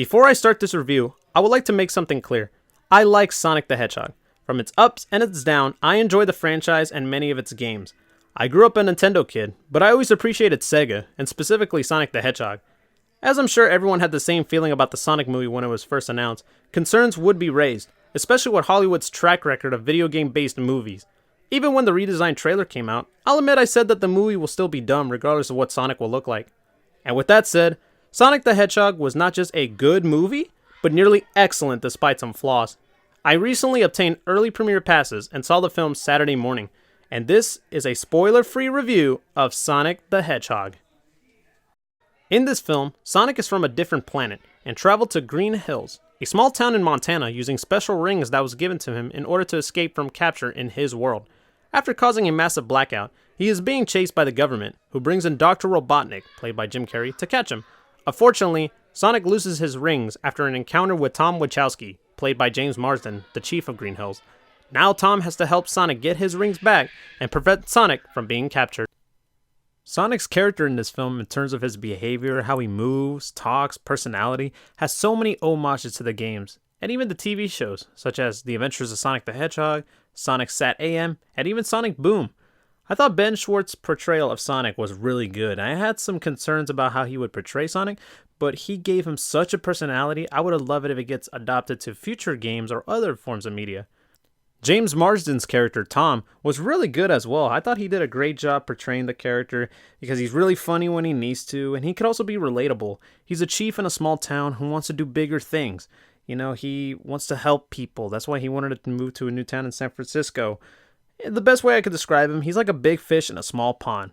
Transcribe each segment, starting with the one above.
Before I start this review, I would like to make something clear. I like Sonic the Hedgehog. From its ups and its downs, I enjoy the franchise and many of its games. I grew up a Nintendo kid, but I always appreciated Sega, and specifically Sonic the Hedgehog. As I'm sure everyone had the same feeling about the Sonic movie when it was first announced, concerns would be raised, especially with Hollywood's track record of video game-based movies. Even when the redesigned trailer came out, I'll admit I said that the movie will still be dumb regardless of what Sonic will look like. And with that said, Sonic the Hedgehog was not just a good movie, but nearly excellent despite some flaws. I recently obtained early premiere passes and saw the film Saturday morning, and this is a spoiler-free review of Sonic the Hedgehog. In this film, Sonic is from a different planet and traveled to Green Hills, a small town in Montana, using special rings that was given to him in order to escape from capture in his world. After causing a massive blackout, he is being chased by the government, who brings in Dr. Robotnik, played by Jim Carrey, to catch him. Unfortunately, Sonic loses his rings after an encounter with Tom Wachowski, played by James Marsden, the chief of Green Hills. Now Tom has to help Sonic get his rings back and prevent Sonic from being captured. Sonic's character in this film, in terms of his behavior, how he moves, talks, personality, has so many homages to the games, and even the TV shows, such as The Adventures of Sonic the Hedgehog, Sonic Sat AM, and even Sonic Boom. I thought Ben Schwartz's portrayal of Sonic was really good. I had some concerns about how he would portray Sonic, but he gave him such a personality. I would have loved it if it gets adopted to future games or other forms of media. James Marsden's character, Tom, was really good as well. I thought he did a great job portraying the character because he's really funny when he needs to, and he could also be relatable. He's a chief in a small town who wants to do bigger things. You know, he wants to help people. That's why he wanted to move to a new town in San Francisco. The best way I could describe him, he's like a big fish in a small pond.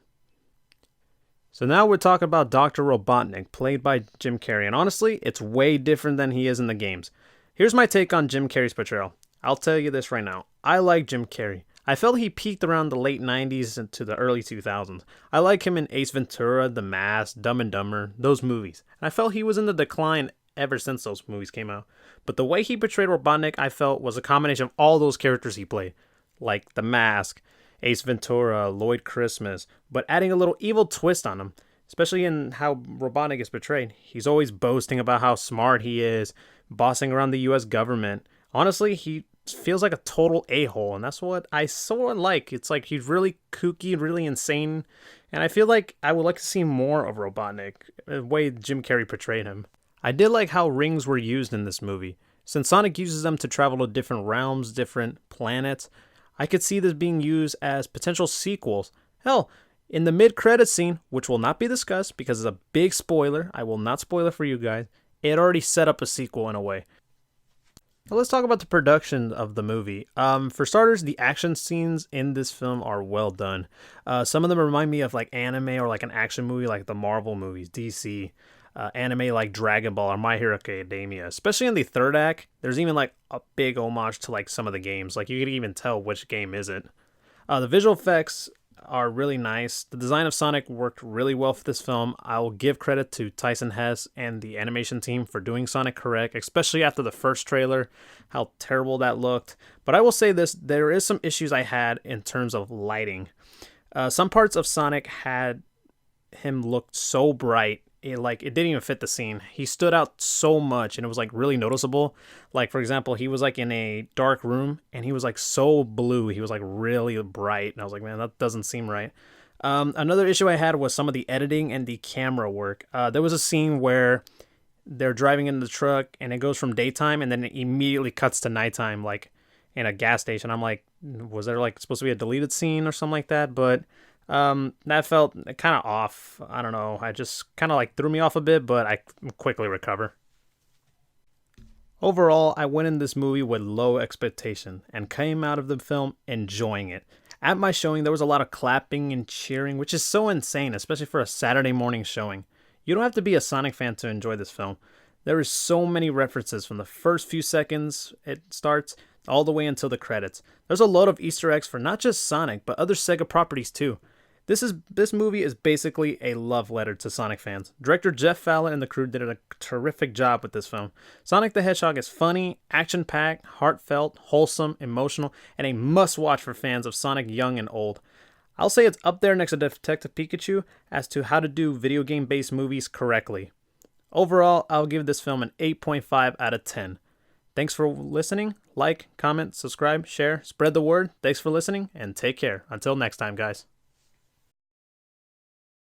So now we're talking about Dr. Robotnik, played by Jim Carrey, and honestly, it's way different than he is in the games. Here's my take on Jim Carrey's portrayal. I'll tell you this right now. I like Jim Carrey. I felt he peaked around the late 90s into the early 2000s. I like him in Ace Ventura, The Mask, Dumb and Dumber, those movies. And I felt he was in the decline ever since those movies came out. But the way he portrayed Robotnik, I felt, was a combination of all those characters he played. Like The Mask, Ace Ventura, Lloyd Christmas, but adding a little evil twist on him, especially in how Robotnik is portrayed. He's always boasting about how smart he is, bossing around the US government. Honestly, he feels like a total a-hole, and that's what I so like. It's like he's really kooky, really insane, and I feel like I would like to see more of Robotnik, the way Jim Carrey portrayed him. I did like how rings were used in this movie. Since Sonic uses them to travel to different realms, different planets, I could see this being used as potential sequels. Hell, in the mid-credits scene, which will not be discussed because it's a big spoiler, I will not spoil it for you guys, it already set up a sequel in a way. Now let's talk about the production of the movie. For starters, the action scenes in this film are well done. Some of them remind me of like anime or like an action movie like the Marvel movies, DC. Anime like Dragon Ball or My Hero Academia. Especially in the third act, there's even like a big homage to like some of the games. Like you could even tell which game is it. The visual effects are really nice. The design of Sonic worked really well for this film. I will give credit to Tyson Hess and the animation team for doing Sonic correct, especially after the first trailer, how terrible that looked. But I will say this, there is some issues I had in terms of lighting. Some parts of Sonic had him look so bright, it didn't even fit the scene. He stood out so much and it was like really noticeable. Like for example, he was like in a dark room and he was like so blue. He was like really bright and I was like, man, that doesn't seem right. Another issue I had was some of the editing and the camera work. There was a scene where they're driving in the truck and it goes from daytime and then it immediately cuts to nighttime, like in a gas station. I'm like, was there like supposed to be a deleted scene or something like that? But that felt kind of off. I don't know. I just kind of like threw me off a bit, but I quickly recover. Overall, I went in this movie with low expectation and came out of the film enjoying it. At my showing, there was a lot of clapping and cheering, which is so insane, especially for a Saturday morning showing. You don't have to be a Sonic fan to enjoy this film. There is so many references from the first few seconds it starts all the way until the credits. There's a lot of Easter eggs for not just Sonic, but other Sega properties too. This movie is basically a love letter to Sonic fans. Director Jeff Fallon and the crew did a terrific job with this film. Sonic the Hedgehog is funny, action-packed, heartfelt, wholesome, emotional, and a must-watch for fans of Sonic young and old. I'll say it's up there next to Detective Pikachu as to how to do video game-based movies correctly. Overall, I'll give this film an 8.5 out of 10. Thanks for listening. Like, comment, subscribe, share, spread the word. Thanks for listening, and take care. Until next time, guys.